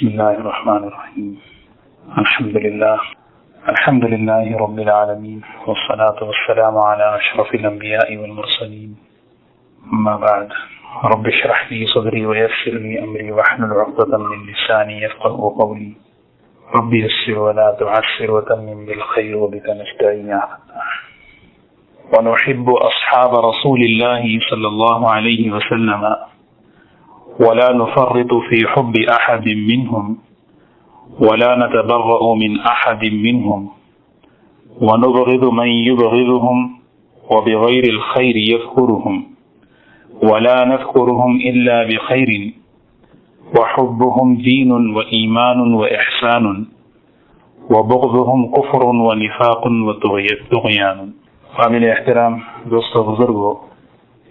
بسم الله الرحمن الرحيم. الحمد لله رب العالمين، والصلاة والسلام على أشرف الأنبياء والمرسلين. أما بعد، رب اشرح لي صدري ويسر لي أمري واحلل عقدة من لساني يفقهوا قولي. رب يسر ولا تعسر وتمم بالخير وبك نستعين. ونحب أصحاب رسول الله صلى الله عليه وسلم ولا نفرط في حب أحد منهم ولا نتبرأ من أحد منهم ونبغض من يبغضهم وبغير الخير يذكرهم ولا نذكرهم إلا بخير وحبهم دين وإيمان وإحسان وبغضهم كفر ونفاق وطغيان. قابل احترام دوستو بزرگو،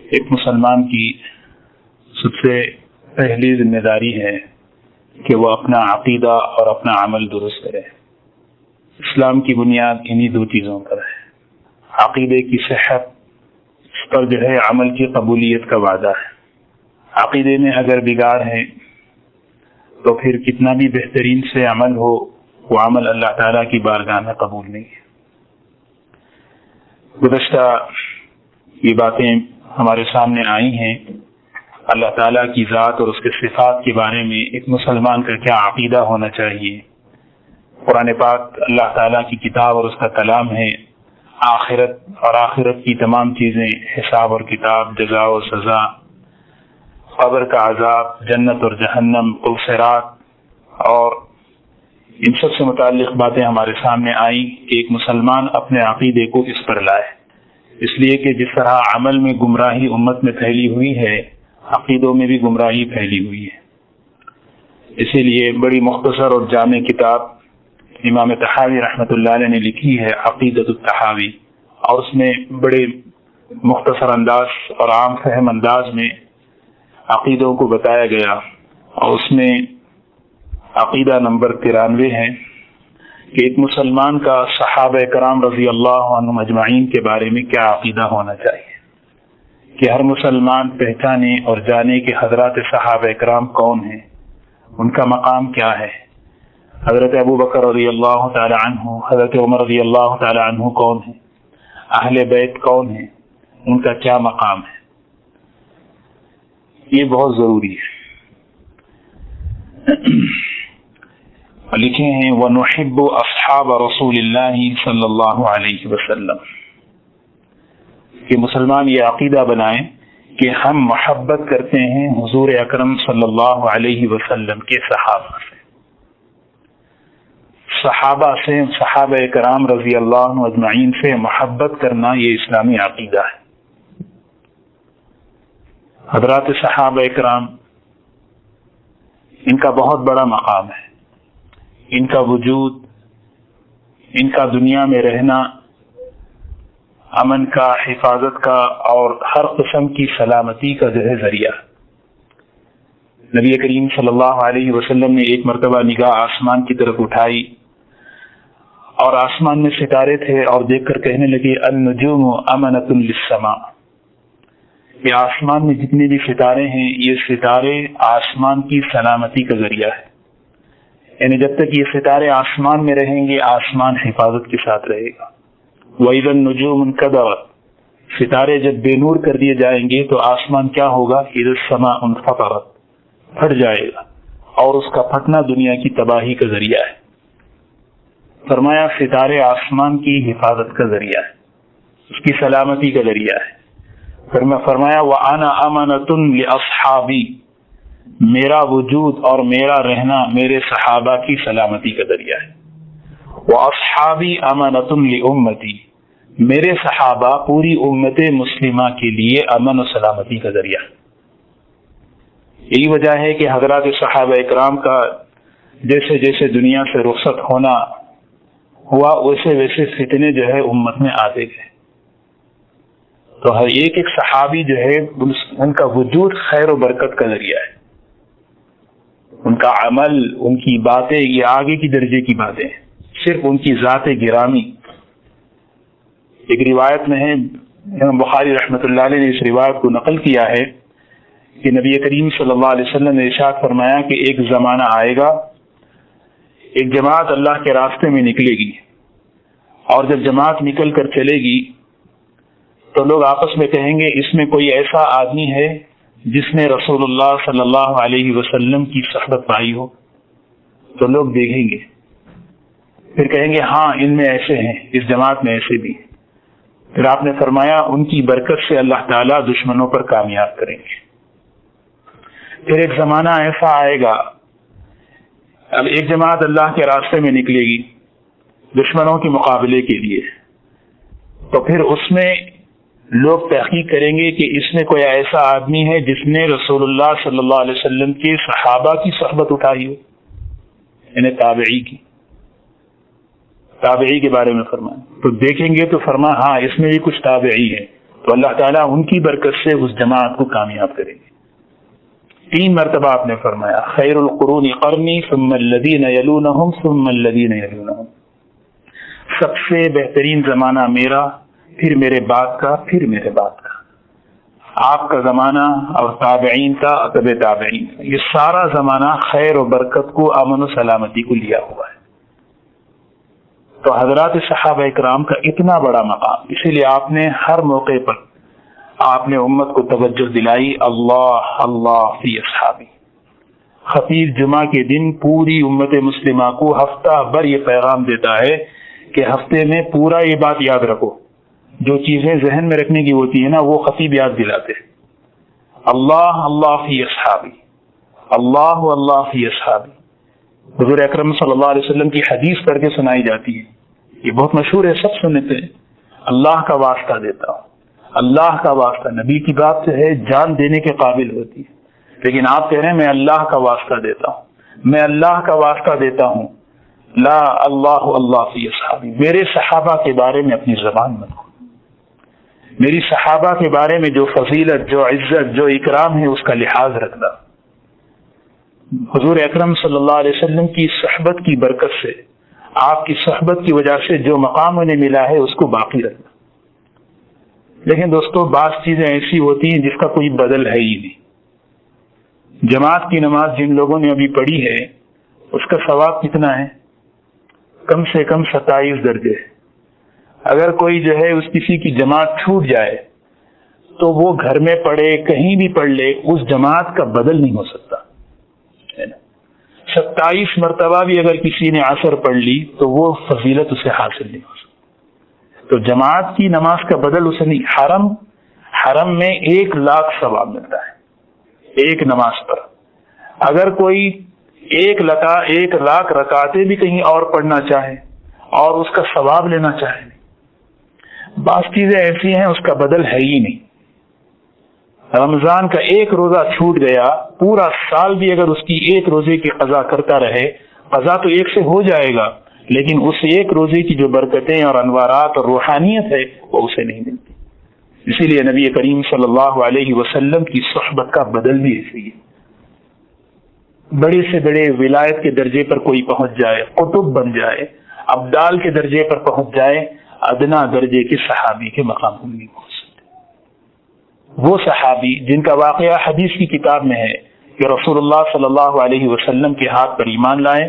ایک مسلمان کی سب سے پہلی ذمہ داری ہے کہ وہ اپنا عقیدہ اور اپنا عمل درست کرے. اسلام کی بنیاد انہی دو چیزوں پر ہے. عقیدے کی صحت، اس پر جو ہے عمل کی قبولیت کا وعدہ ہے. عقیدے میں اگر بگاڑ ہے تو پھر کتنا بھی بہترین سے عمل ہو، وہ عمل اللہ تعالیٰ کی بارگاہ میں قبول نہیں ہے. گزشتہ یہ باتیں ہمارے سامنے آئی ہیں. اللہ تعالیٰ کی ذات اور اس کے صفات کے بارے میں ایک مسلمان کا کیا عقیدہ ہونا چاہیے. قرآن پاک اللہ تعالیٰ کی کتاب اور اس کا کلام ہے. آخرت اور آخرت کی تمام چیزیں، حساب اور کتاب، جزا و سزا، قبر کا عذاب، جنت اور جہنم، صراط، اور ان سب سے متعلق باتیں ہمارے سامنے آئیں کہ ایک مسلمان اپنے عقیدے کو اس پر لائے. اس لیے کہ جس طرح عمل میں گمراہی امت میں پھیلی ہوئی ہے، عقیدوں میں بھی گمراہی پھیلی ہوئی ہے. اسی لیے بڑی مختصر اور جامع کتاب امام طحاوی رحمۃ اللہ علیہ نے لکھی ہے، عقیدۃ الطحاوی، اور اس میں بڑے مختصر انداز اور عام فہم انداز میں عقیدوں کو بتایا گیا. اور اس میں عقیدہ نمبر 93 ہے کہ ایک مسلمان کا صحابہ کرام رضی اللہ عنہم اجمعین کے بارے میں کیا عقیدہ ہونا چاہیے، کہ ہر مسلمان پہچانے اور جانے کہ حضرات صحابہ کرام کون ہیں، ان کا مقام کیا ہے. حضرت ابو بکر رضی اللہ تعالی عنہ، حضرت عمر رضی اللہ تعالی عنہ کون ہیں، اہل بیت کون ہیں، ان کا کیا مقام ہے. یہ بہت ضروری ہے. لکھے ہیں وَنُحِبُّ أَصْحَابَ رَسُولِ اللَّهِ صلی اللہ علیہ وسلم، کہ مسلمان یہ عقیدہ بنائیں کہ ہم محبت کرتے ہیں حضور اکرم صلی اللہ علیہ وسلم کے صحابہ سے. صحابہ کرام رضی اللہ عنہ اجمعین سے محبت کرنا یہ اسلامی عقیدہ ہے. حضرات صحابہ کرام، ان کا بہت بڑا مقام ہے. ان کا وجود، ان کا دنیا میں رہنا امن کا، حفاظت کا اور ہر قسم کی سلامتی کا جو ہے ذریعہ. نبی کریم صلی اللہ علیہ وسلم نے ایک مرتبہ نگاہ آسمان کی طرف اٹھائی اور آسمان میں ستارے تھے، اور دیکھ کر کہنے لگے النجوم امنۃ للسماء، یہ آسمان میں جتنے بھی ستارے ہیں، یہ ستارے آسمان کی سلامتی کا ذریعہ ہے. یعنی جب تک یہ ستارے آسمان میں رہیں گے، آسمان حفاظت کے ساتھ رہے گا. وَإِذَا النُّجُومُ انْكَدَرَتْ، ستارے جب بے نور کر دیے جائیں گے تو آسمان کیا ہوگا، اِذَا السَّمَاءُ انْفَطَرَتْ، پھٹ جائے گا، اور اس کا پھٹنا دنیا کی تباہی کا ذریعہ ہے. فرمایا ستارے آسمان کی حفاظت کا ذریعہ ہے، اس کی سلامتی کا ذریعہ ہے. فرمایا وَأَنَا أَمَنَةٌ لِأَصْحَابِي، میرا وجود اور میرا رہنا میرے صحابہ کی سلامتی کا ذریعہ ہے. وَأَصْحَابِي أَمَنَةٌ لِأُمَّتِي، میرے صحابہ پوری امت مسلمہ کے لیے امن و سلامتی کا ذریعہ ہے. یہی وجہ ہے کہ حضرات صحابہ اکرام کا جیسے جیسے دنیا سے رخصت ہونا ہوا، ویسے ویسے فتنے جو ہے امت میں آتے گئے. تو ہر ایک صحابی جو ہے ان کا وجود خیر و برکت کا ذریعہ ہے. ان کا عمل، ان کی باتیں، یہ آگے کی درجے کی باتیں ہیں. صرف ان کی ذات گرامی. ایک روایت میں ہے، امام بخاری رحمۃ اللہ علیہ نے اس روایت کو نقل کیا ہے کہ نبی کریم صلی اللہ علیہ وسلم نے ارشاد فرمایا کہ ایک زمانہ آئے گا ایک جماعت اللہ کے راستے میں نکلے گی، اور جب جماعت نکل کر چلے گی تو لوگ آپس میں کہیں گے اس میں کوئی ایسا آدمی ہے جس نے رسول اللہ صلی اللہ علیہ وسلم کی صحبت پائی ہو؟ تو لوگ دیکھیں گے، پھر کہیں گے ہاں ان میں ایسے ہیں، اس جماعت میں ایسے بھی ہیں۔ پھر آپ نے فرمایا ان کی برکت سے اللہ تعالیٰ دشمنوں پر کامیاب کریں گے۔ پھر ایک زمانہ ایسا آئے گا، اب ایک جماعت اللہ کے راستے میں نکلے گی دشمنوں کے مقابلے کے لیے، تو پھر اس میں لوگ تحقیق کریں گے کہ اس میں کوئی ایسا آدمی ہے جس نے رسول اللہ صلی اللہ علیہ وسلم کے صحابہ کی صحبت اٹھائی ہو، یعنی تابعی کے بارے میں فرمایا۔ تو دیکھیں گے تو فرمایا ہاں اس میں بھی کچھ تابعی ہے، تو اللہ تعالیٰ ان کی برکت سے اس جماعت کو کامیاب کریں گے۔ 3 مرتبہ آپ نے فرمایا خیر القرون قرنی ثم الذین یلونہم ثم الذین یلونہم، سب سے بہترین زمانہ میرا، پھر میرے بعد کا، پھر میرے بعد کا، آپ کا زمانہ اور تابعین کا، اتباع تابعین کا، یہ سارا زمانہ خیر و برکت کو، امن و سلامتی کو لیا ہوا ہے۔ تو حضرات صحابہ اکرام کا اتنا بڑا مقام، اسی لیے آپ نے ہر موقع پر آپ نے امت کو توجہ دلائی، اللہ اللہ فی اصحابی۔ خطیب جمعہ کے دن پوری امت مسلمہ کو ہفتہ بھر یہ پیغام دیتا ہے کہ ہفتے میں پورا یہ بات یاد رکھو، جو چیزیں ذہن میں رکھنے کی ہوتی ہیں نا وہ خطیب یاد دلاتے ہیں۔ اللہ اللہ فی اصحابی، اللہ اللہ فی اصحابی۔ حضور اکرم صلی اللہ علیہ وسلم کی حدیث پڑھ کے سنائی جاتی ہے، یہ بہت مشہور ہے، سب سنتے ہیں، اللہ کا واسطہ دیتا ہوں، اللہ کا واسطہ۔ نبی کی بات جو ہے جان دینے کے قابل ہوتی ہے، لیکن آپ کہہ رہے ہیں میں اللہ کا واسطہ دیتا ہوں، میں اللہ کا واسطہ دیتا ہوں، لا اللہ اللہ فی اصحابی، میرے صحابہ کے بارے میں اپنی زبان میں کھولو، میری صحابہ کے بارے میں جو فضیلت، جو عزت، جو اکرام ہے اس کا لحاظ رکھنا، حضور اکرم صلی اللہ علیہ وسلم کی صحبت کی برکت سے، آپ کی صحبت کی وجہ سے جو مقام انہیں ملا ہے اس کو باقی رکھنا۔ لیکن دوستو بعض چیزیں ایسی ہوتی ہیں جس کا کوئی بدل ہے ہی نہیں۔ جماعت کی نماز جن لوگوں نے ابھی پڑھی ہے اس کا ثواب کتنا ہے؟ کم سے کم 27 درجے۔ اگر کوئی جو ہے اس کسی کی جماعت چھوٹ جائے تو وہ گھر میں پڑھے، کہیں بھی پڑھ لے، اس جماعت کا بدل نہیں ہو سکتا۔ 27 مرتبہ بھی اگر کسی نے عصر پڑھ لی تو وہ فضیلت اسے حاصل نہیں ہو سکتی۔ تو جماعت کی نماز کا بدل اسے نہیں۔ حرم میں 1 لاکھ ثواب ملتا ہے ایک نماز پر۔ اگر کوئی 1 لاکھ رکعتیں بھی کہیں اور پڑھنا چاہے اور اس کا ثواب لینا چاہے، بعض چیزیں ایسی ہیں اس کا بدل ہے ہی نہیں۔ رمضان کا 1 روزہ چھوٹ گیا، پورا سال بھی اگر اس کی 1 روزے کی قضا کرتا رہے، قضا تو 1 سے ہو جائے گا، لیکن اس 1 روزے کی جو برکتیں اور انوارات اور روحانیت ہے وہ اسے نہیں ملتی۔ اسی لیے نبی کریم صلی اللہ علیہ وسلم کی صحبت کا بدل بھی ایسی ہے۔ بڑے سے بڑے ولایت کے درجے پر کوئی پہنچ جائے، قطب بن جائے، ابدال کے درجے پر پہنچ جائے، ادنا درجے کے صحابی کے مقام پر نہیں پہنچ سکتے۔ وہ صحابی جن کا واقعہ حدیث کی کتاب میں ہے کہ رسول اللہ صلی اللہ علیہ وسلم کے ہاتھ پر ایمان لائے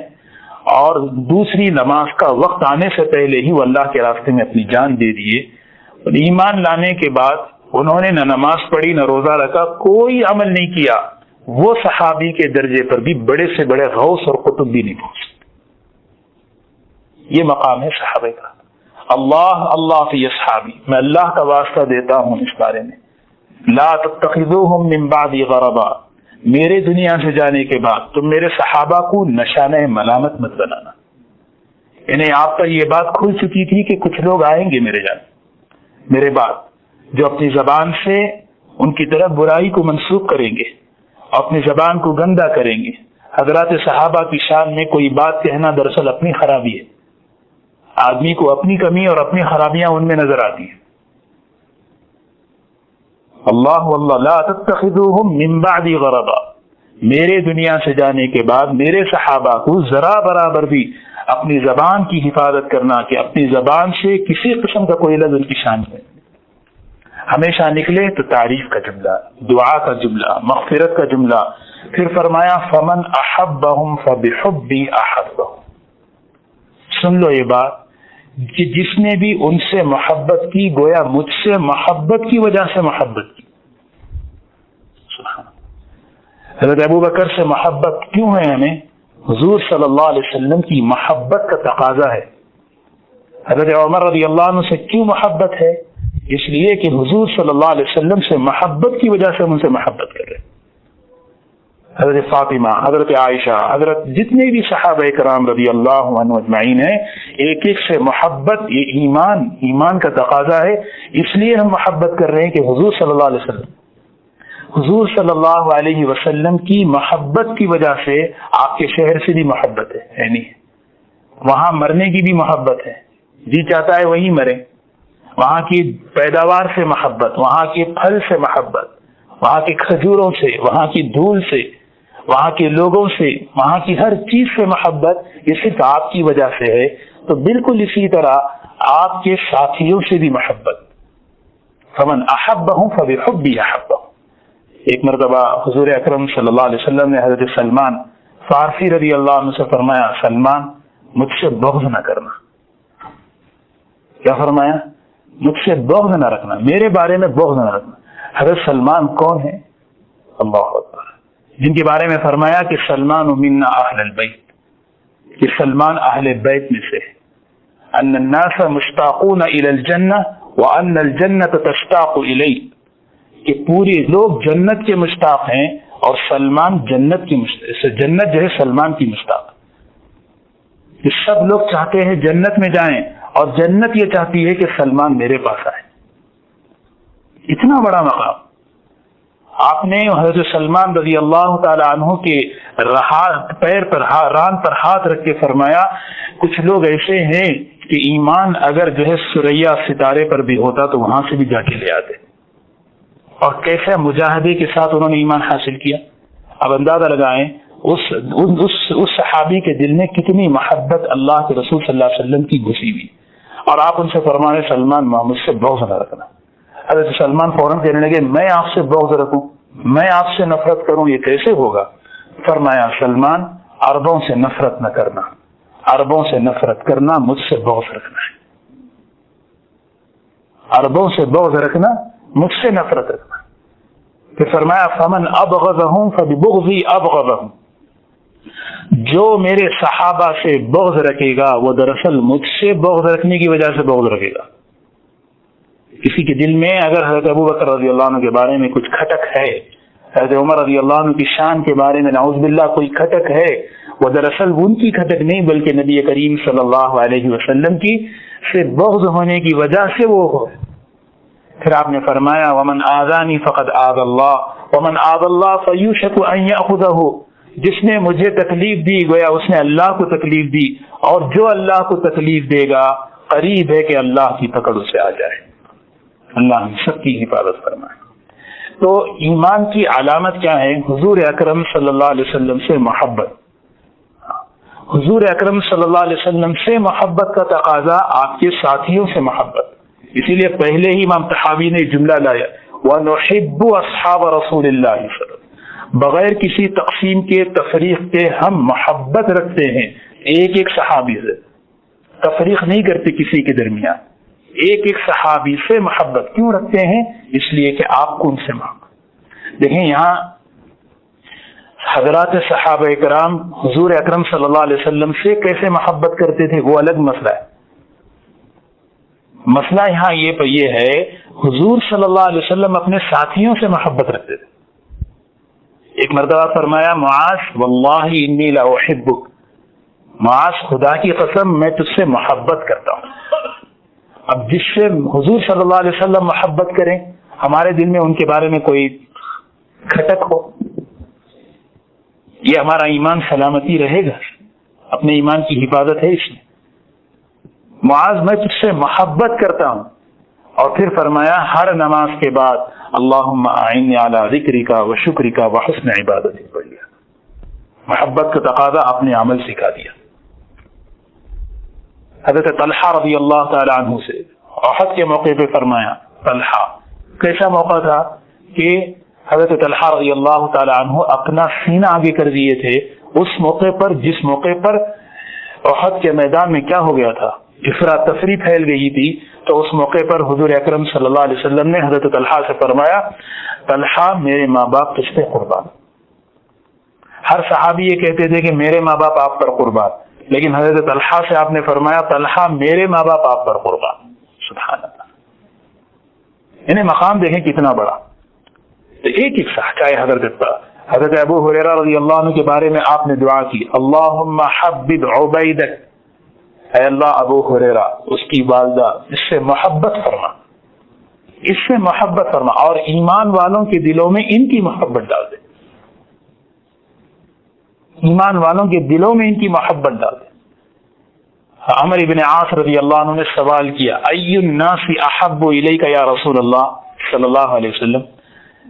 اور دوسری نماز کا وقت آنے سے پہلے ہی وہ اللہ کے راستے میں اپنی جان دے دیے، اور ایمان لانے کے بعد انہوں نے نہ نماز پڑھی، نہ روزہ رکھا، کوئی عمل نہیں کیا، وہ صحابی کے درجے پر بھی بڑے سے بڑے غوث اور قطب بھی نہیں پہنچ سکتے۔ یہ مقام ہے صحابہ کا۔ اللہ اللہ فی اصحابی، میں اللہ کا واسطہ دیتا ہوں اس بارے میں، لا تتخذوہم من بعدی غربا، میرے دنیا سے جانے کے بعد تم میرے صحابہ کو نشانہ ملامت مت بنانا۔ انہیں آپ پر یہ بات کھل چکی تھی کہ کچھ لوگ آئیں گے میرے بعد جو اپنی زبان سے ان کی طرف برائی کو منسوخ کریں گے، اپنی زبان کو گندا کریں گے۔ حضرات صحابہ کی شان میں کوئی بات کہنا دراصل اپنی خرابی ہے، آدمی کو اپنی کمی اور اپنی خرابیاں ان میں نظر آتی ہیں۔ اللہ واللہ لا تتخذوہم من بعد غربا، میرے دنیا سے جانے کے بعد میرے صحابہ کو ذرا برابر بھی اپنی زبان کی حفاظت کرنا کہ اپنی زبان سے کسی قسم کا کوئی لفظ ان کی شان ہے ہمیشہ نکلے تو تعریف کا جملہ، دعا کا جملہ، مغفرت کا جملہ۔ پھر فرمایا فمن احبہم فبحبی احبہم، سن لو یہ بات کہ جس نے بھی ان سے محبت کی گویا مجھ سے محبت کی وجہ سے محبت کی. حضرت ابو بکر سے محبت کیوں ہے ہمیں؟ حضور صلی اللہ علیہ وسلم کی محبت کا تقاضا ہے. حضرت عمر رضی اللہ عنہ سے کیوں محبت ہے؟ اس لیے کہ حضور صلی اللہ علیہ وسلم سے محبت کی وجہ سے ہم ان سے محبت کر رہے ہیں. حضرت فاطمہ، حضرت عائشہ، حضرت جتنے بھی صحابہ کرام رضی اللہ عنہ اجمعین ہیں، ایک ایک سے محبت، یہ ایمان کا تقاضا ہے. اس لیے ہم محبت کر رہے ہیں کہ حضور صلی اللہ علیہ وسلم کی محبت کی وجہ سے آپ کے شہر سے بھی محبت ہے نہیں، وہاں مرنے کی بھی محبت ہے، جی چاہتا ہے وہیں مرے. وہاں کی پیداوار سے محبت، وہاں کے پھل سے محبت، وہاں کے کھجوروں سے، وہاں کی دھول سے، وہاں کے لوگوں سے، وہاں کی ہر چیز سے محبت، یہ صرف آپ کی وجہ سے ہے. تو بالکل اسی طرح آپ کے ساتھیوں سے بھی محبت. فمن احبہم فبحبی احبہم. ایک مرتبہ حضور اکرم صلی اللہ علیہ وسلم نے حضرت سلمان فارسی رضی اللہ عنہ سے فرمایا، سلمان مجھ سے بغض نہ کرنا. کیا فرمایا؟ مجھ سے بغض نہ رکھنا، میرے بارے میں بغض نہ رکھنا. حضرت سلمان کون ہے؟ اللہ اکبر، جن کے بارے میں فرمایا کہ سلمان منا اہل البیت، کہ سلمان اہل بیت میں سے. ان الناس مشتاقون الی الجنہ وان الجنۃ تشتاق الی، کہ پورے لوگ جنت کے مشتاق ہیں اور سلمان جنت جو ہے سلمان کی مشتاق. کہ سب لوگ چاہتے ہیں جنت میں جائیں اور جنت یہ چاہتی ہے کہ سلمان میرے پاس آئے. اتنا بڑا مقام. آپ نے حضرت سلمان رضی اللہ تعالی عنہ کے پیر پر ران پر ہاتھ رکھ کے فرمایا، کچھ لوگ ایسے ہیں کہ ایمان اگر جو ہے سریا ستارے پر بھی ہوتا تو وہاں سے بھی جا کے لے آتے. اور کیسے مجاہدے کے ساتھ انہوں نے ایمان حاصل کیا. اب اندازہ لگائیں اس صحابی کے دل میں کتنی محبت اللہ کے رسول صلی اللہ علیہ وسلم کی گھسی ہوئی. اور آپ ان سے فرمانے سلمان محمد سے بغض نہ رکھنا. حضرت سلمان فوراً کہنے لگے، میں آپ سے بغض رکھوں، میں آپ سے نفرت کروں، یہ کیسے ہوگا؟ فرمایا، سلمان عربوں سے نفرت نہ کرنا، عربوں سے نفرت کرنا مجھ سے بغض رکھنا ہے. عربوں سے بغض رکھنا، مجھ سے نفرت رکھنا. پھر فرمایا، فمن ابغضہم فببغضی ابغضہم، جو میرے صحابہ سے بغض رکھے گا وہ دراصل مجھ سے بغض رکھنے کی وجہ سے بغض رکھے گا. کسی کے دل میں اگر حضرت ابو بکر رضی اللہ عنہ کے بارے میں کچھ کھٹک ہے، حضرت عمر رضی اللہ عنہ کی شان کے بارے میں نعوذ باللہ کوئی کھٹک ہے، وہ دراصل ان کی کھٹک نہیں بلکہ نبی کریم صلی اللہ علیہ وسلم کی سے بغض ہونے کی وجہ سے وہ ہو. پھر آپ نے فرمایا، ومن آذانی فقد آذ اللہ ومن آذ اللہ فیوشک ان یأخذہ، جس نے مجھے تکلیف دی گویا اس نے اللہ کو تکلیف دی، اور جو اللہ کو تکلیف دے گا قریب ہے کہ اللہ کی پکڑ اسے آ جائے. اللہ ہم سب کی حفاظت فرمائے. تو ایمان کی علامت کیا ہے؟ حضور اکرم صلی اللہ علیہ وسلم سے محبت. حضور اکرم صلی اللہ علیہ وسلم سے محبت کا تقاضا آپ کے ساتھیوں سے محبت. اسی لیے پہلے ہی امام طحاوی نے جملہ لایا، وَنُحِبُّ أَصْحَابَ رَسُولِ اللَّهِ صلی اللہ علیہ وسلم، بغیر کسی تقسیم کے تفریق کے ہم محبت رکھتے ہیں ایک ایک صحابی سے. تفریق نہیں کرتے کسی کے درمیان، ایک ایک صحابی سے محبت کیوں رکھتے ہیں؟ اس لیے کہ آپ کو ان سے محبت. دیکھیں یہاں حضرات صحابہ کرام حضور اکرم صلی اللہ علیہ وسلم سے کیسے محبت کرتے تھے وہ الگ مسئلہ ہے. مسئلہ یہاں یہ ہے، حضور صلی اللہ علیہ وسلم اپنے ساتھیوں سے محبت رکھتے تھے. ایک مرتبہ فرمایا، معاذ واللہ انی لا احبک، معاذ خدا کی قسم میں تجھ سے محبت کرتا ہوں. اب جس سے حضور صلی اللہ علیہ وسلم محبت کریں، ہمارے دل میں ان کے بارے میں کوئی کھٹک ہو، یہ ہمارا ایمان سلامتی رہے گا؟ اپنے ایمان کی حفاظت ہے اس میں. معاذ میں تجھ سے محبت کرتا ہوں. اور پھر فرمایا ہر نماز کے بعد اللہم اعنی علی ذکرک و شکرک و حسن عبادتک پڑھ لیا. محبت کا تقاضا اپنے عمل سکھا دیا. حضرت طلحہ رضی اللہ تعالی عنہ سے احد کے موقع پہ فرمایا، طلحہ کیسا موقع تھا کہ حضرت طلحہ رضی اللہ تعالی عنہ اپنا سینہ آگے کر دیے تھے اس موقع پر جس موقع پر احد کے میدان میں کیا ہو گیا تھا، افراتفری پھیل گئی تھی، تو اس موقع پر حضور اکرم صلی اللہ علیہ وسلم نے حضرت طلحہ سے فرمایا طلحہ میرے ماں باپ تجھ پہ قربان. ہر صحابی یہ کہتے تھے کہ میرے ماں باپ آپ پر قربان، لیکن حضرت طلحہ سے آپ نے فرمایا طلحہ میرے ماں باپ آپ پر قربان. سبحان اللہ، انہیں مقام دیکھیں کتنا بڑا. تو ایک ایک صح چاہے حضرت ابو ہریرہ رضی اللہ عنہ کے بارے میں آپ نے دعا کی اللہم حبب عبیدک، اے اللہ ابو ہریرہ اس کی والدہ اس سے محبت فرما، اس سے محبت فرما، اور ایمان والوں کے دلوں میں ان کی محبت ڈال دے، ایمان والوں کے دلوں میں ان کی محبت ڈال دے. عمر ابن عاص رضی اللہ عنہ نے سوال کیا ای الناس احب الیک یا رسول اللہ صلی اللہ علیہ وسلم،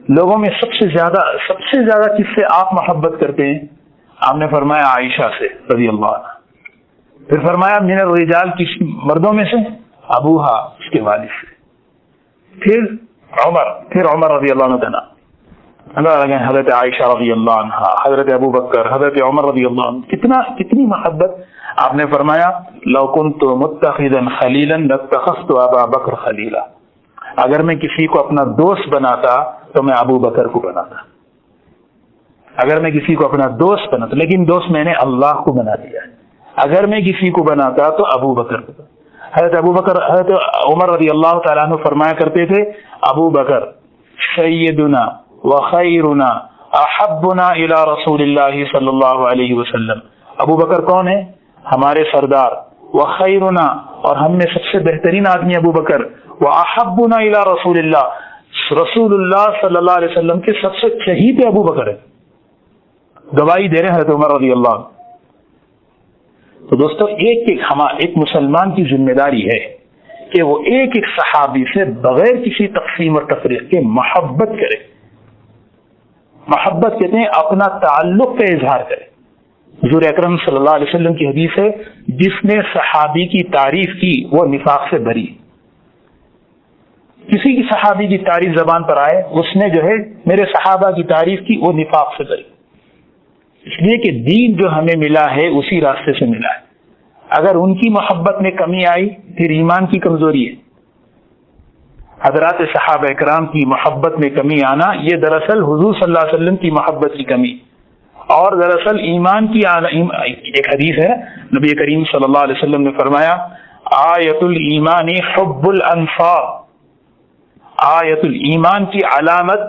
لوگوں میں سب سے زیادہ کس سے آپ محبت کرتے ہیں؟ آپ نے فرمایا عائشہ سے رضی اللہ عنہ. پھر فرمایا من الرجال، کس مردوں میں سے؟ ابوہا اس کے والد سے. پھر عمر رضی اللہ عنہ کا نام، حضرت عائشہ رضی اللہ عنہ، حضرت ابو بکر، حضرت عمر رضی اللہ عنہ، کتنی محبت. آپ نے فرمایا لو کنت متخذا خلیلا لاتخذت ابا بکر خلیلا، اگر میں کسی کو اپنا دوست بناتا تو میں ابو بکر کو بناتا، اگر میں کسی کو اپنا دوست بناتا، لیکن دوست میں نے اللہ کو بنا دیا. اگر میں کسی کو بناتا تو ابو بکر کو. حضرت عمر رضی اللہ تعالیٰ عنہ فرمایا کرتے تھے ابو بکر سیدنا وخیرنا احبنا الی رسول اللہ صلی اللہ علیہ وسلم. ابو بکر کون ہے؟ ہمارے سردار. وخیرنا، اور ہم میں سب سے بہترین آدمی ابو بکر. واحبنا الی رسول اللہ، رسول اللہ صلی اللہ علیہ وسلم کے سب سے چہیتے ابو بکر ہے. گواہی دے رہے ہیں حضرت عمر رضی اللہ عنہ. تو دوستو ایک مسلمان کی ذمہ داری ہے کہ وہ ایک ایک صحابی سے بغیر کسی تقسیم اور تفریق کے محبت کرے. محبت کہتے ہیں اپنا تعلق کا اظہار کرے. حضور اکرم صلی اللہ علیہ وسلم کی حدیث ہے جس نے صحابی کی تعریف کی وہ نفاق سے بری. کسی کی صحابی کی تعریف زبان پر آئے اس نے جو ہے میرے صحابہ کی تعریف کی، وہ نفاق سے بری. اس لیے کہ دین جو ہمیں ملا ہے اسی راستے سے ملا ہے. اگر ان کی محبت میں کمی آئی پھر ایمان کی کمزوری ہے. حضرات صحابہ کرام کی محبت میں کمی آنا یہ دراصل حضور صلی اللہ علیہ وسلم کی محبت کی کمی، اور دراصل ایمان کی ایک حدیث ہے نبی کریم صلی اللہ علیہ وسلم نے فرمایا آیت الایمان حب الانصار، آیت الایمان کی علامت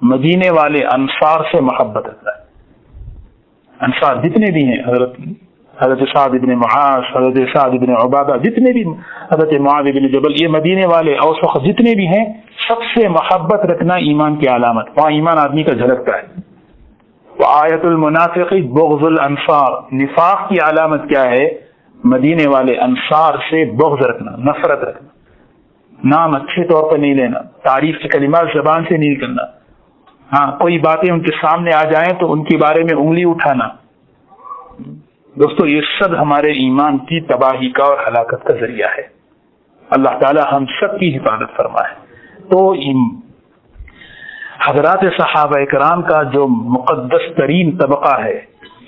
مدینے والے انصار سے محبت رکھتا ہے. انصار جتنے بھی ہیں، حضرت سعد بن معاذ، حضرت سعد بن عبادہ، جتنے بھی، حضرت معاذ بن جبل، یہ مدینے والے اوس و خزرج جتنے بھی ہیں، سب سے محبت رکھنا ایمان کی علامت. وہاں ایمان آدمی کا جھلکتا ہے. وآیت المنافق بغض الانصار، نفاق کی علامت کیا ہے؟ مدینے والے انصار سے بغض رکھنا، نفرت رکھنا، نام اچھے طور پر نہیں لینا، تعریف کے کلمات زبان سے نہیں کرنا. ہاں کوئی باتیں ان کے سامنے آ جائیں تو ان کے بارے میں انگلی اٹھانا. دوستو یہ سب ہمارے ایمان کی تباہی کا اور ہلاکت کا ذریعہ ہے. اللہ تعالی ہم سب کی حفاظت فرمائے. تو حضرات صحابہ کرام کا جو مقدس ترین طبقہ ہے،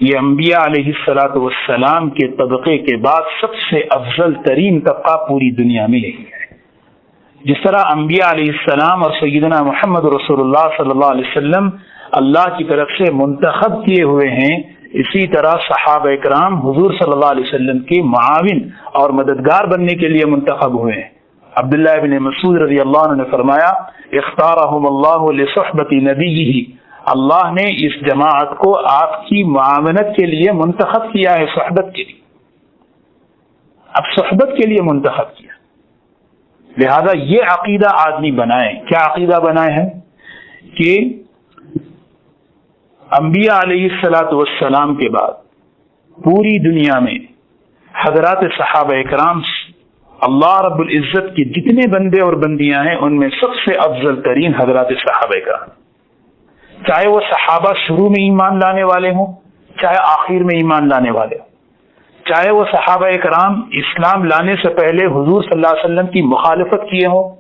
یہ انبیاء علیہ الصلاۃ والسلام کے طبقے کے بعد سب سے افضل ترین طبقہ پوری دنیا میں یہی ہے. جس طرح انبیاء علیہ السلام اور سیدنا محمد رسول اللہ صلی اللہ علیہ وسلم اللہ کی طرف سے منتخب کیے ہوئے ہیں، اسی طرح صحابہ کرام حضور صلی اللہ علیہ وسلم کے معاون اور مددگار بننے کے لیے منتخب ہوئے ہیں. عبداللہ ابن مسعود رضی اللہ عنہ نے فرمایا اختارہم اللہ لصحبت نبیہ، اللہ نے اس جماعت کو آپ کی معاونت کے لیے منتخب کیا ہے، صحبت کے لیے. اب صحبت کے لیے منتخب کیا، لہذا یہ عقیدہ آدمی بنائے. کیا عقیدہ بنائے ہیں؟ کہ انبیاء علیہ الصلاۃ والسلام کے بعد پوری دنیا میں حضرات صحابہ کرام اللہ رب العزت کی جتنے بندے اور بندیاں ہیں ان میں سب سے افضل ترین حضرات صحابہ کرام، چاہے وہ صحابہ شروع میں ایمان لانے والے ہوں، چاہے آخر میں ایمان لانے والے ہوں، چاہے وہ صحابہ کرام اسلام لانے سے پہلے حضور صلی اللہ علیہ وسلم کی مخالفت کیے ہوں،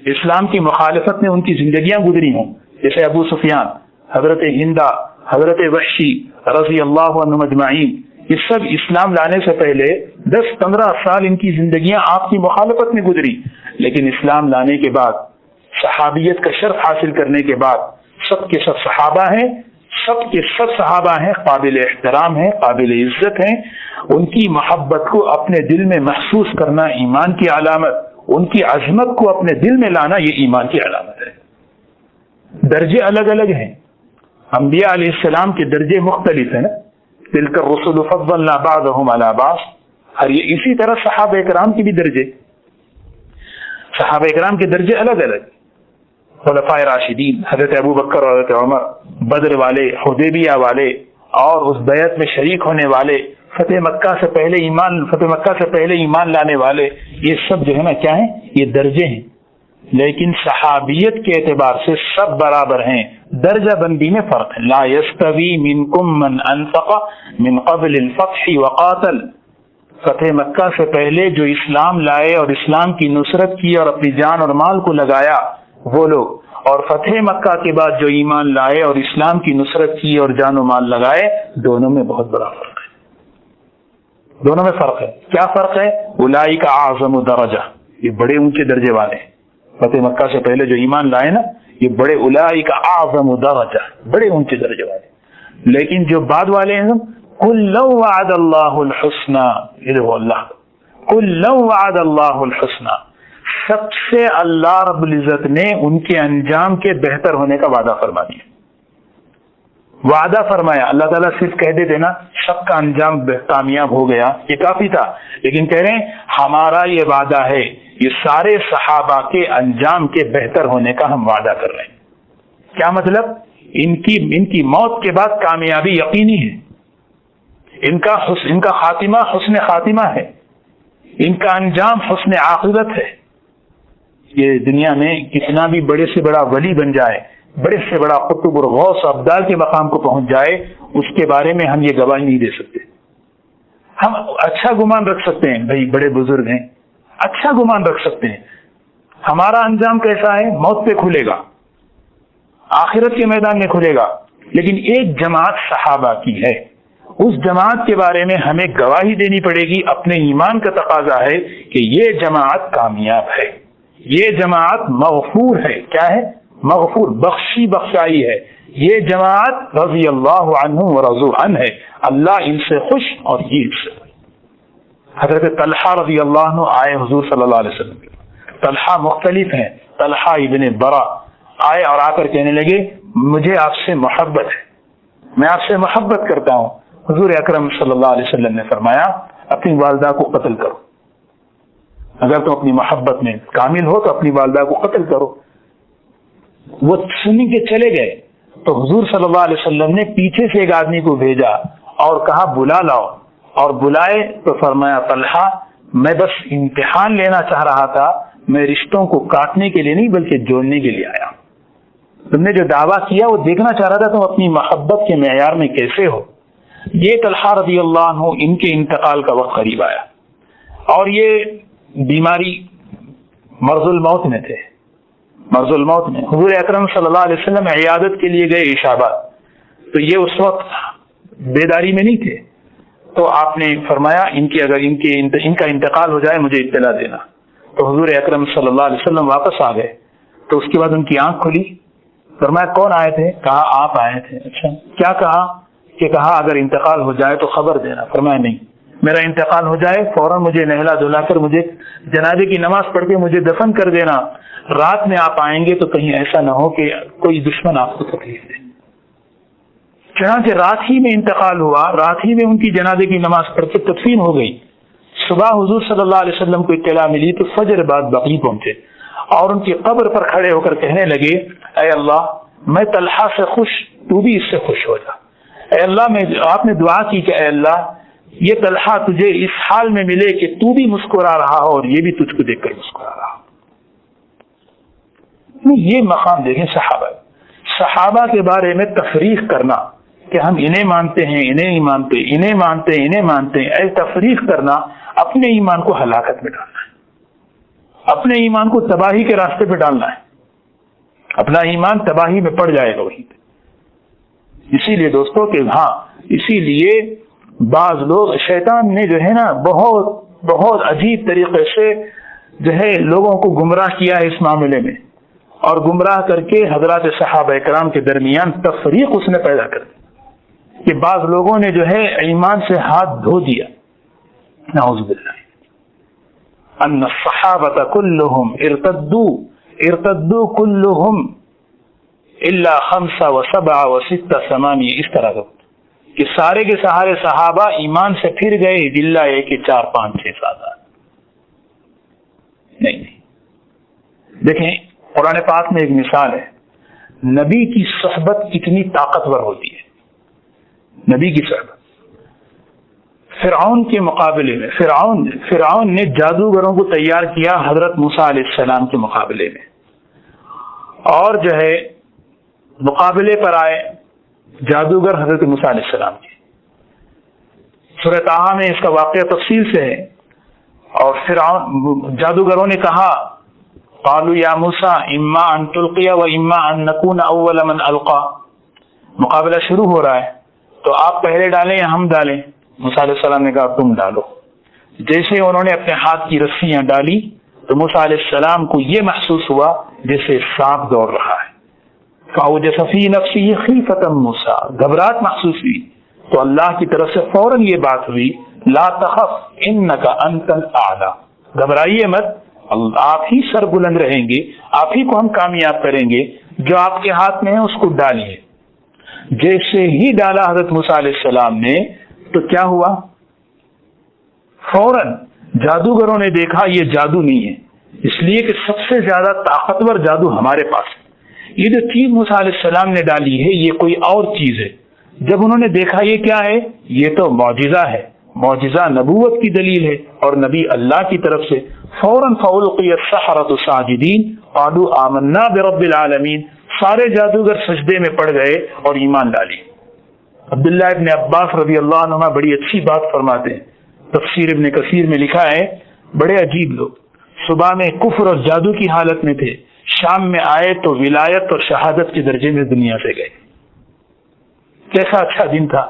اسلام کی مخالفت میں ان کی زندگیاں گزری ہوں، جیسے ابو سفیان، حضرت ہندا، حضرت وحشی رضی اللہ عنہم اجمعین، یہ سب اسلام لانے سے پہلے 10-15 سال ان کی زندگیاں آپ کی مخالفت میں گزری، لیکن اسلام لانے کے بعد، صحابیت کا شرف حاصل کرنے کے بعد سب کے سب صحابہ ہیں، سب کے سب صحابہ ہیں، قابل احترام ہیں، قابل عزت ہیں۔ ان کی محبت کو اپنے دل میں محسوس کرنا ایمان کی علامت، ان کی عظمت کو اپنے دل میں لانا یہ ایمان کی علامت ہے۔ درجے الگ الگ ہیں، انبیاء علیہ السلام کے درجے مختلف ہیں نا، تلک الرسل فضلنا بعضهم علی بعض، اور یہ اسی طرح صحابہ کرام کے بھی درجے، صحابہ کرام کے درجے الگ الگ، خلفاء راشدین، حضرت ابو بکر اور حضرت عمر، بدر والے، حدیبیہ والے اور اس بیعت میں شریک ہونے والے، فتح مکہ سے پہلے ایمان لانے والے، یہ سب جو ہے نا کیا ہیں؟ یہ درجے ہیں، لیکن صحابیت کے اعتبار سے سب برابر ہیں، درجہ بندی میں فرق ہے۔ لا یستوی منکم من انفق من قبل الفتح وقاتل، فتح مکہ سے پہلے جو اسلام لائے اور اسلام کی نصرت کی اور اپنی جان اور مال کو لگایا وہ لوگ، اور فتح مکہ کے بعد جو ایمان لائے اور اسلام کی نصرت کی اور جان و مال لگائے، دونوں میں بہت بڑا فرق ہے، دونوں میں فرق ہے۔ کیا فرق ہے؟ اولئک اعظم درجہ، یہ بڑے اونچے درجے والے ہیں، فتح مکہ سے پہلے جو ایمان لائے نا یہ بڑے، اولئک اعظم درجہ، بڑے اونچے درجے والے۔ لیکن جو بعد والے ہیں، قل لو وعد اللہ الحسنى، یہ دیکھو اللہ، قل لو وعد اللہ الحسنى، سب سے اللہ رب العزت نے ان کے انجام کے بہتر ہونے کا وعدہ فرما دیا، وعدہ فرمایا۔ اللہ تعالیٰ صرف کہہ دیتے نا سب کا انجام کامیاب ہو گیا، یہ کافی تھا، لیکن کہہ رہے ہیں ہمارا یہ وعدہ ہے، یہ سارے صحابہ کے انجام کے بہتر ہونے کا ہم وعدہ کر رہے ہیں۔ کیا مطلب؟ ان کی موت کے بعد کامیابی یقینی ہے، ان کا خاتمہ حسن خاتمہ ہے، ان کا انجام حسن عاقبت ہے۔ یہ دنیا میں کتنا بھی بڑے سے بڑا ولی بن جائے، بڑے سے بڑا قطب اور غوث ابدال کے مقام کو پہنچ جائے، اس کے بارے میں ہم یہ گواہی نہیں دے سکتے۔ ہم اچھا گمان رکھ سکتے ہیں، بھائی بڑے بزرگ ہیں، اچھا گمان رکھ سکتے ہیں، ہمارا انجام کیسا ہے؟ موت پہ کھلے گا، آخرت کے میدان میں کھلے گا، لیکن ایک جماعت صحابہ کی ہے، اس جماعت کے بارے میں ہمیں گواہی دینی پڑے گی، اپنے ایمان کا تقاضا ہے کہ یہ جماعت کامیاب ہے، یہ جماعت مغفور ہے۔ کیا ہے؟ مغفور، بخشی بخشائی ہے، یہ جماعت رضی اللہ عنہ ورضوا عنہ ہے، اللہ ان سے خوش اور یہ ان سے خوش۔ حضرت طلحہ رضی اللہ عنہ آئے حضور صلی اللہ علیہ وسلم کے، طلحہ مختلف ہیں، طلحہ ابن برا آئے اور آ کر کہنے لگے مجھے آپ سے محبت ہے، میں آپ سے محبت کرتا ہوں۔ حضور اکرم صلی اللہ علیہ وسلم نے فرمایا اپنی والدہ کو قتل کرو، اگر تم اپنی محبت میں کامل ہو تو اپنی والدہ کو قتل کرو۔ وہ سن کے چلے گئے تو حضور صلی اللہ علیہ وسلم نے پیچھے سے ایک آدمی کو بھیجا اور کہا بلا لاؤ، اور بلائے تو فرمایا طلحہ میں بس امتحان لینا چاہ رہا تھا، میں رشتوں کو کاٹنے کے لیے نہیں بلکہ جوڑنے کے لیے آیا، تم نے جو دعویٰ کیا وہ دیکھنا چاہ رہا تھا تم اپنی محبت کے معیار میں کیسے ہو۔ یہ طلحہ رضی اللہ عنہ ان کے انتقال کا وقت قریب آیا اور یہ بیماری مرض الموت میں تھے، مرض الموت میں حضور اکرم صلی اللہ علیہ وسلم عیادت کے لیے گئے عشاء، تو یہ اس وقت بیداری میں نہیں تھے، تو آپ نے فرمایا اگر ان کا انتقال ہو جائے مجھے اطلاع دینا۔ تو حضور اکرم صلی اللہ علیہ وسلم واپس آ گئے، تو اس کے بعد ان کی آنکھ کھلی، فرمایا کون آئے تھے؟ کہا آپ آئے تھے۔ اچھا کیا کہا؟ کہ کہا اگر انتقال ہو جائے تو خبر دینا۔ فرمایا نہیں، میرا انتقال ہو جائے فوراً مجھے نہلا دھلا کر مجھے جنازے کی نماز پڑھ کے مجھے دفن کر دینا، رات میں آپ آئیں گے تو کہیں ایسا نہ ہو کہ کوئی دشمن آپ کو تکلیف دے۔ چنانچہ رات ہی میں انتقال ہوا، رات ہی میں ان کی جنازے کی نماز پڑھ کے تدفین ہو گئی۔ صبح حضور صلی اللہ علیہ وسلم کو اطلاع ملی تو فجر بعد بقیع پہنچے اور ان کی قبر پر کھڑے ہو کر کہنے لگے اے اللہ میں طلحہ سے خوش، تو بھی اس سے خوش ہو جا۔ اے اللہ آپ نے دعا کی کہ اے اللہ یہ طلحہ تجھے اس حال میں ملے کہ تو بھی مسکرا رہا ہو اور یہ بھی تجھ کو دیکھ کر مسکرا رہا ہو۔ یہ مقام دیکھیں صحابہ کے بارے میں تفریق کرنا کہ ہم انہیں مانتے ہیں انہیں نہیں مانتے، انہیں مانتے انہیں مانتے ہیں، ایسے تفریق کرنا اپنے ایمان کو ہلاکت میں ڈالنا ہے، اپنے ایمان کو تباہی کے راستے پہ ڈالنا ہے، اپنا ایمان تباہی میں پڑ جائے گا وہیں پہ۔ اسی لیے دوستو کہ اسی لیے بعض لوگ شیطان نے جو ہے نا بہت بہت عجیب طریقے سے جو ہے لوگوں کو گمراہ کیا ہے اس معاملے میں، اور گمراہ کر کے حضرات صحابہ کرام کے درمیان تفریق اس نے پیدا کر دی کہ بعض لوگوں نے جو ہے ایمان سے ہاتھ دھو دیا. نعوذ باللہ. ان الصحابۃ کلہم ارتدوا کلہم الا 5 و7 و6 8، اس طرح کا کہ سارے کے سارے صحابہ ایمان سے پھر گئے الا 1 4 5 6 7 8. نہیں. دیکھیں قرآن پاک میں ایک مثال ہے، نبی کی صحبت کتنی طاقتور ہوتی ہے. نبی کی صحبت فرعون کے مقابلے میں، فرعون نے جادوگروں کو تیار کیا حضرت موسیٰ علیہ السلام کے مقابلے میں، اور جو ہے مقابلے پر آئے جادوگر حضرت موسیٰ علیہ السلام کے. سورہ طٰہٰ میں اس کا واقعہ تفصیل سے ہے. اور فرعون جادوگروں نے کہا قالوا یا موسیٰ اما ان تلقی و اما ان نکون اول من القا. مقابلہ شروع ہو رہا ہے تو آپ پہلے ڈالیں یا ہم ڈالیں؟ موسیٰ علیہ السلام نے کہا تم ڈالو. جیسے انہوں نے اپنے ہاتھ کی رسیاں ڈالی تو موسیٰ علیہ السلام کو یہ محسوس ہوا جیسے سانپ دوڑ رہا ہے. فأوجس فی نفسہ خیفۃ موسیٰ، گھبراہٹ محسوس ہوئی. تو اللہ کی طرف سے فوراً یہ بات ہوئی لا تخف انک انت الاعلی، گھبرائیے مت، آپ ہی سر بلند رہیں گے، آپ ہی کو ہم کامیاب کریں گے، جو آپ کے ہاتھ میں ہے اس کو ڈالیے. جیسے ہی ڈالا حضرت موسیٰ علیہ السلام نے تو کیا ہوا؟ فوراً جادوگروں نے دیکھا یہ جادو نہیں ہے، اس لیے کہ سب سے زیادہ طاقتور جادو ہمارے پاس ہے. یہ جو چیز موسیٰ علیہ السلام نے ڈالی ہے یہ کوئی اور چیز ہے. جب انہوں نے دیکھا یہ کیا ہے، یہ تو معجزہ ہے، معجزہ نبوت کی دلیل ہے اور نبی اللہ کی طرف سے. فوراً فألقی السحرۃ ساجدین قالوا آمنا برب العالمین، سارے جادوگر سجدے میں پڑ گئے اور ایمان ڈالی. عبداللہ ابن عباس رضی اللہ عنہما بڑی اچھی بات فرماتے ہیں، تفسیر ابن کثیر میں لکھا ہے بڑے عجیب لوگ صبح میں کفر اور جادو کی حالت میں تھے، شام میں آئے تو ولایت اور شہادت کے درجے میں دنیا سے گئے. کیسا اچھا دن تھا،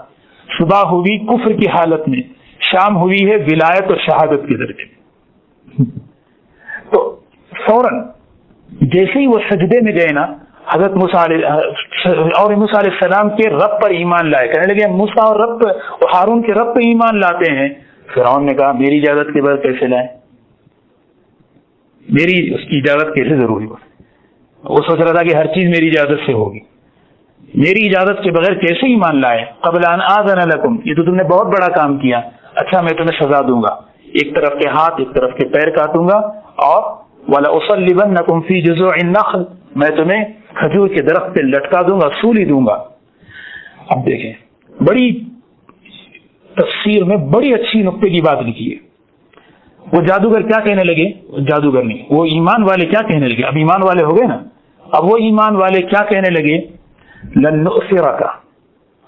صبح ہوئی کفر کی حالت میں، شام ہوئی ہے ولایت اور شہادت کے درجے میں. تو فوراً جیسے ہی وہ سجدے میں گئے نا، حضرت موسیٰ علیہ السلام کے رب پر ایمان لائے، کہنے لگے موسیٰ اور رب اور ہارون کے رب پہ ایمان لاتے ہیں. فرعون نے کہا میری اجازت کے بغیر کیسے لائے، میری اس کی اجازت کیسے ضروری ہو؟ وہ سوچ رہا تھا کہ ہر چیز میری اجازت سے ہوگی، میری اجازت کے بغیر کیسے ایمان لائے؟ قبل ان آذن لکم، یہ تو تم نے بہت بڑا کام کیا، اچھا میں تمہیں سزا دوں گا، ایک طرف کے ہاتھ ایک طرف کے پیر کاٹوں گا، اور وَلَأُصَلِّبَنَّكُمْ فِي جُذُوعِ النَّخْلِ، میں تمہیں کھجور کے درخت پہ لٹکا دوں گا، سولی دوں گا. اب دیکھیں بڑی تفسیر میں بڑی اچھی نقطے کی بات لکھی ہے. وہ جادوگر کیا کہنے لگے، جادوگر نہیں، وہ ایمان والے کیا کہنے لگے؟ اب ایمان والے ہو گئے نا، اب وہ ایمان والے کیا کہنے لگے؟ لن نؤثرک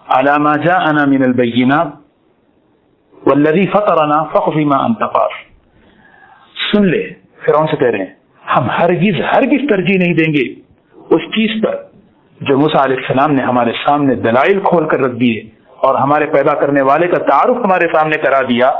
علی ما جاءنا من البینات والذی فطرنا فاقض ما انت قاض. سن لے، فرعون سے کہہ رہے ہیں ہم ہرگز ترجیح نہیں دیں گے اس چیز پر جو موسیٰ علیہ السلام نے ہمارے سامنے دلائل کھول کر رکھ دیے اور ہمارے پیدا کرنے والے کا تعارف ہمارے سامنے کرا دیا،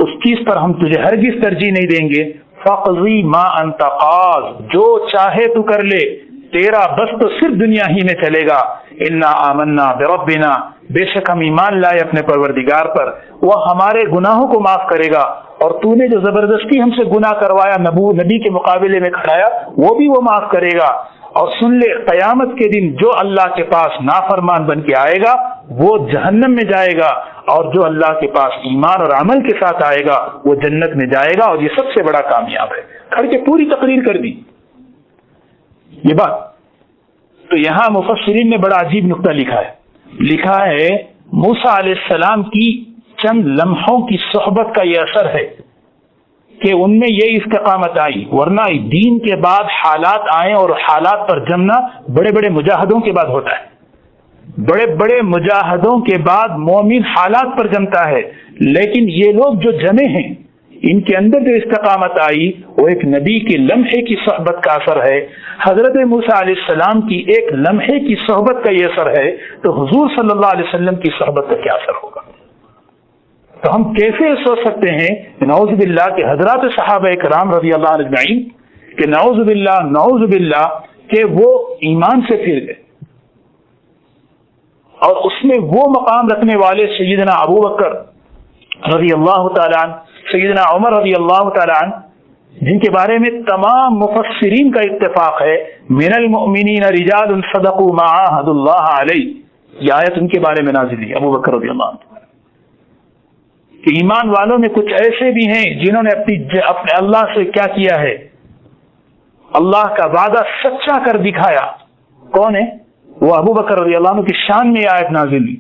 اس چیز پر ہم تجھے ہرگز ترجیح نہیں دیں گے. فاقضی ما انت قاض، جو چاہے تو کر لے، تیرا بس تو صرف دنیا ہی میں چلے گا. انا آمنا بربنا، بے شک ہم ایمان لائے اپنے پروردگار پر، وہ ہمارے گناہوں کو معاف کرے گا، اور تو نے جو زبردستی ہم سے گناہ کروایا، نبی کے مقابلے میں کھڑایا، وہ بھی وہ معاف کرے گا. اور سن لے، قیامت کے دن جو اللہ کے پاس نافرمان بن کے آئے گا وہ جہنم میں جائے گا، اور جو اللہ کے پاس ایمان اور عمل کے ساتھ آئے گا وہ جنت میں جائے گا، اور یہ سب سے بڑا کامیاب ہے. کھڑ کے پوری تقریر کر دی یہ بات. تو یہاں مفسرین نے بڑا عجیب نقطہ لکھا ہے موسیٰ علیہ السلام کی چند لمحوں کی صحبت کا یہ اثر ہے کہ ان میں یہ استقامت آئی، ورنہ دین کے بعد حالات آئیں اور حالات پر جمنا بڑے بڑے مجاہدوں کے بعد ہوتا ہے. بڑے بڑے مجاہدوں کے بعد مومن حالات پر جمتا ہے، لیکن یہ لوگ جو جمے ہیں ان کے اندر جو استقامت آئی وہ ایک نبی کے لمحے کی صحبت کا اثر ہے. حضرت موسیٰ علیہ السلام کی ایک لمحے کی صحبت کا یہ اثر ہے، تو حضور صلی اللہ علیہ وسلم کی صحبت کا کیا اثر ہوگا؟ تو ہم کیسے سوچ سکتے ہیں کہ نعوذ باللہ کہ حضرات صحابہ کرام رضی اللہ عنہ اجمعین کہ نعوذ باللہ کہ وہ ایمان سے پھر گئے، اور اس میں وہ مقام رکھنے والے سیدنا ابو بکر رضی اللہ تعالیٰ عنہ، سیدنا عمر رضی اللہ تعالیٰ عنہ، جن کے بارے میں تمام مفسرین کا اتفاق ہے، من المؤمنین رجال صدقوا ما عاهدوا اللہ علیہ، یہ آیت ان کے بارے میں نازل ہوئی، ابو بکر رضی اللہ عنہ، کہ ایمان والوں میں کچھ ایسے بھی ہیں جنہوں نے اپنے اللہ سے کیا کیا ہے، اللہ کا وعدہ سچا کر دکھایا۔ کون ہے وہ؟ ابو بکر رضی اللہ عنہ کی شان میں آیت نازل ہوئی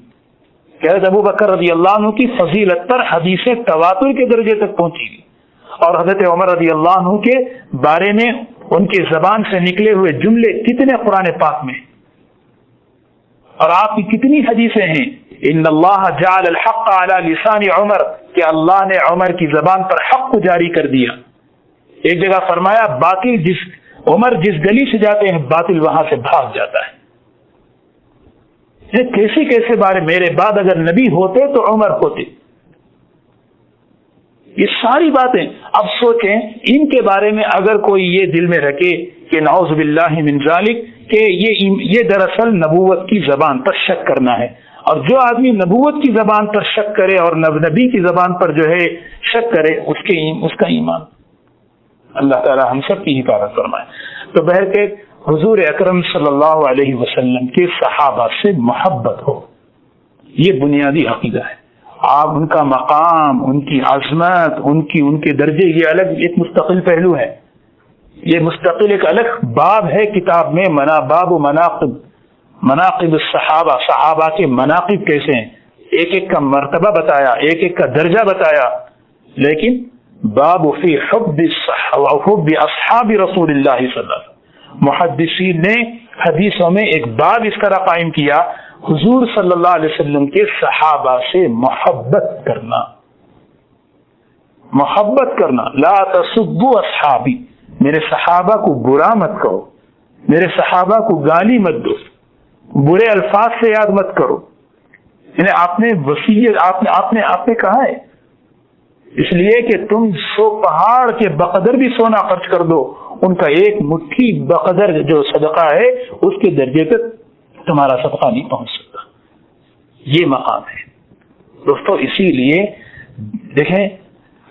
کہ حضرت ابو بکر رضی اللہ عنہ کی فضیلت پر حدیثیں تواتر کے درجے تک پہنچی گئی، اور حضرت عمر رضی اللہ عنہ کے بارے میں ان کی زبان سے نکلے ہوئے جملے کتنے قرآن پاک میں، اور آپ کی کتنی حدیثیں ہیں، ان اللہ جعل الحق علی لسان عمر، کہ اللہ نے عمر کی زبان پر حق کو جاری کر دیا۔ ایک جگہ فرمایا باطل عمر جس گلی سے جاتے ہیں باطل وہاں سے بھاگ جاتا ہے۔ کیسے کیسے بارے، میرے بعد اگر نبی ہوتے تو عمر ہوتے، یہ ساری باتیں۔ اب سوچیں ان کے بارے میں اگر کوئی یہ دل میں رکھے کہ نعوذ باللہ من ذالک کہ یہ دراصل نبوت کی زبان پر شک کرنا ہے، اور جو آدمی نبوت کی زبان پر شک کرے اور نبی کی زبان پر جو ہے شک کرے اس کا ایمان، اللہ تعالی ہم سب کی حفاظت فرمائے۔ تو بہرکیف حضور اکرم صلی اللہ علیہ وسلم کے صحابہ سے محبت ہو، یہ بنیادی عقیدہ ہے۔ آپ ان کا مقام، ان کی عظمت، ان کے درجے، یہ الگ ایک مستقل پہلو ہے، یہ مستقل ایک الگ باب ہے کتاب میں، باب و مناقب الصحابہ، صحابہ کے مناقب کیسے ہیں، ایک ایک کا مرتبہ بتایا، ایک ایک کا درجہ بتایا۔ لیکن باب فی حب اصحاب رسول اللہ صلی اللہ علیہ وسلم، محدثین نے حدیثوں میں ایک باب اس طرح قائم کیا، حضور صلی اللہ علیہ وسلم کے صحابہ سے محبت کرنا، لا تسبوا اصحابی، میرے صحابہ کو برا مت کرو، میرے صحابہ کو گالی مت دو، برے الفاظ سے یاد مت کرو، یعنی آپ نے وصیت آپ نے کہا ہے، اس لیے کہ تم 100 پہاڑ کے بقدر بھی سونا خرچ کر دو، ان کا ایک مٹھی بقدر جو صدقہ ہے اس کے درجے تک تمہارا صدقہ نہیں پہنچ سکتا، یہ مقام ہے دوستو۔ اسی لیے دیکھیں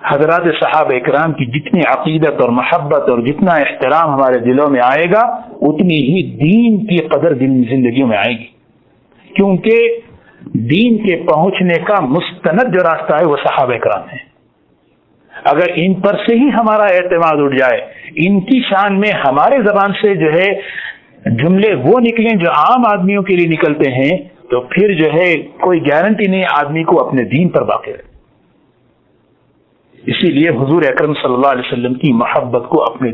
حضرات صحابہ اکرام کی جتنی عقیدت اور محبت اور جتنا احترام ہمارے دلوں میں آئے گا، اتنی ہی دین کی قدر زندگیوں میں آئے گی، کیونکہ دین کے پہنچنے کا مستند جو راستہ ہے وہ صحابہ اکرام ہے۔ اگر ان پر سے ہی ہمارا اعتماد اٹھ جائے، ان کی شان میں ہمارے زبان سے جو ہے جملے وہ نکلیں جو عام آدمیوں کے لیے نکلتے ہیں، تو پھر جو ہے کوئی گارنٹی نہیں آدمی کو اپنے دین پر باقی رہے۔ اسی لیے حضور اکرم صلی اللہ علیہ وسلم کی محبت کو اپنے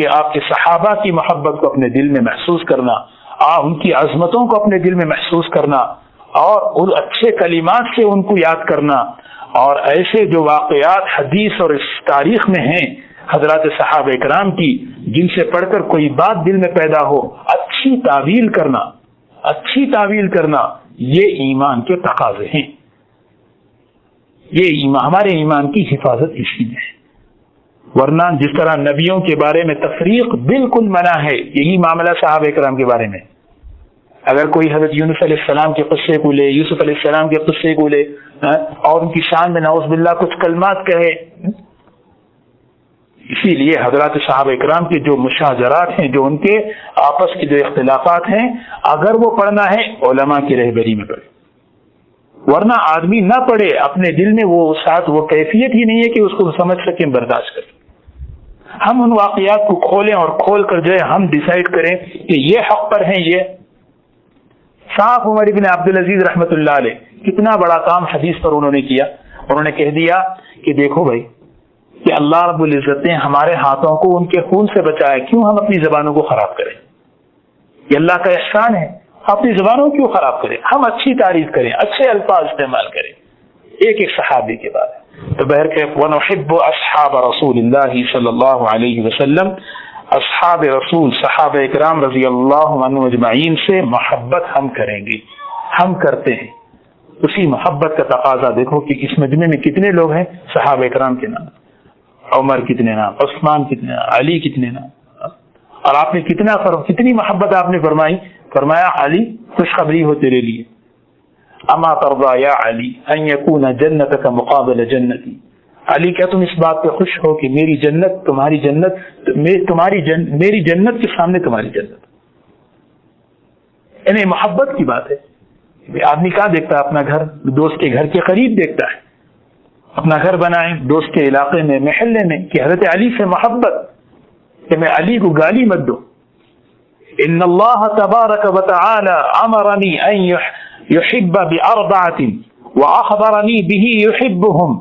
آپ کے صحابہ کی محبت کو اپنے دل میں محسوس کرنا، ان کی عظمتوں کو اپنے دل میں محسوس کرنا، اور ان اچھے کلمات سے ان کو یاد کرنا، اور ایسے جو واقعات حدیث اور اس تاریخ میں ہیں حضرات صحابہ کرام کی، جن سے پڑھ کر کوئی بات دل میں پیدا ہو، اچھی تعویل کرنا، یہ ایمان کے تقاضے ہیں، یہ ہمارے ایمان کی حفاظت اسی میں ہے۔ ورنہ جس طرح نبیوں کے بارے میں تفریق بالکل منع ہے، یہی معاملہ صحابہ کرام کے بارے میں۔ اگر کوئی حضرت یونس علیہ السلام کے قصے کو لے، یوسف علیہ السلام کے قصے کو لے اور ان کی شان میں نعوذ باللہ کچھ کلمات کہے، اسی لیے حضرات صحابہ کرام کے جو مشاجرات ہیں، جو ان کے آپس کے جو اختلافات ہیں، اگر وہ پڑھنا ہے علماء کی رہبری میں پڑھے، ورنہ آدمی نہ پڑھے، اپنے دل میں وہ کیفیت ہی نہیں ہے کہ اس کو سمجھ سکیں، برداشت کریں۔ ہم ان واقعات کو کھولیں اور کھول کر جو ہے ہم ڈیسائیڈ کریں کہ یہ حق پر ہیں۔ یہ صاحب عمر بن عبدالعزیز رحمۃ اللہ علیہ کتنا بڑا کام حدیث پر انہوں نے کیا، انہوں نے کہہ دیا کہ دیکھو بھائی کہ اللہ رب العزت نے ہمارے ہاتھوں کو ان کے خون سے بچایا، کیوں ہم اپنی زبانوں کو خراب کریں؟ یہ اللہ کا احسان ہے، اپنی زبانوں کیوں خراب کریں؟ ہم اچھی تعریف کریں، اچھے الفاظ استعمال کریں ایک صحابی کے بارے۔ تو بہرکیف وَنُحِبُّ أَصْحَابَ رَسُولِ اللَّهِ صلی اللہ علیہ وسلم، اصحاب رسول صحابہ اکرام رضی اللہ عنہ اجمعین سے محبت ہم کریں گے، ہم کرتے ہیں۔ اسی محبت کا تقاضا دیکھو کہ اس مجمع میں کتنے لوگ ہیں، صحابہ کرام کے نام، عمر کتنے نام، عثمان کتنے نام، علی کتنے نام، اور آپ نے کتنی محبت آپ نے فرمایا علی خوشخبری ہو تیرے لیے، اما ترضى یا علی ان یکون جنتک مقابل جنتی، علی کیا تم اس بات پہ خوش ہو کہ میری جنت میری جنت کے سامنے تمہاری جنت؟ یعنی محبت کی بات ہے. آدمی کہاں دیکھتا ہے اپنا گھر؟ دوست کے گھر کے قریب دیکھتا ہے. اپنا گھر بنائیں دوست کے علاقے میں، محلے میں، کہ حضرت علی سے محبت، کہ میں علی کو گالی مت دو. ان اللہ تبارک و تعالی امرنی ان یحب باربعۃ واخبرنی بہ یحبهم.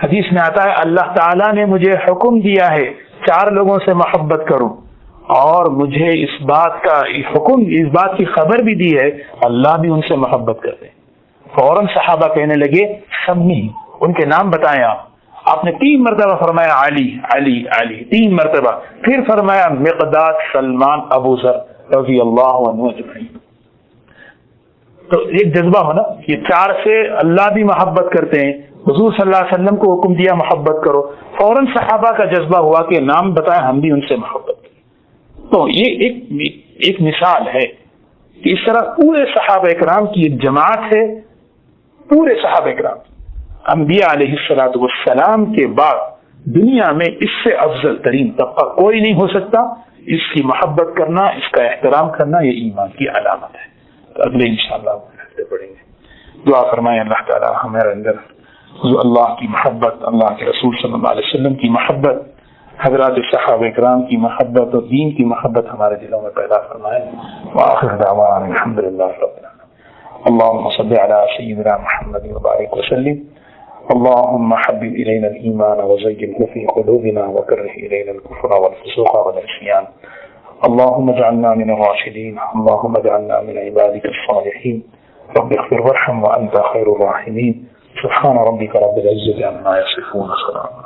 حدیث میں آتا ہے اللہ تعالیٰ نے مجھے حکم دیا ہے 4 لوگوں سے محبت کروں، اور مجھے اس بات کی خبر بھی دی ہے اللہ بھی ان سے محبت کرتے ہیں. فوراً صحابہ کہنے لگے سب نہیں، ان کے نام بتائیں. آپ نے 3 مرتبہ فرمایا علی علی علی، 3 مرتبہ، پھر فرمایا مقداد، سلمان، ابو ذر رضی اللہ عنہ اجمعین. تو ایک جذبہ ہونا، یہ 4 سے اللہ بھی محبت کرتے ہیں، حضور صلی اللہ علیہ وسلم کو حکم دیا محبت کرو، فوراً صحابہ کا جذبہ ہوا کہ نام بتائیں ہم بھی ان سے محبت کریں. تو یہ ایک مثال ہے کہ اس طرح پورے صحابہ اکرام کی ایک جماعت ہے. پورے صحابہ اکرام انبیاء علیہ الصلوۃ والسلام کے بعد دنیا میں اس سے افضل ترین طبقہ کوئی نہیں ہو سکتا. اس کی محبت کرنا، اس کا احترام کرنا، یہ ایمان کی علامت ہے. تو اگلے انشاءاللہ ہفتے پڑھیں گے. دعا فرمائیں اللہ تعالی ہمارے اندر اللہ کی محبت، اللہ کے رسول صلی اللہ علیہ وسلم کی محبت، حضرات صحابہ اکرام کی محبت اور دین کی محبت ہمارے دلوں میں پیدا فرمائے. وآخر دعوانا الحمدللہ رب العالمین. اللهم صل على سيدنا محمد وبارك وسلم. اللهم حبب إلينا الإيمان وزينه في قلوبنا وكره إلينا الكفر والفسوق والعصيان. اللهم اجعلنا من الراشدين. اللهم اجعلنا من عبادك الصالحين. رب اغفر وارحم وأنت خير الراحمين. سبحان ربك رب العزة عما يصفون. سلام.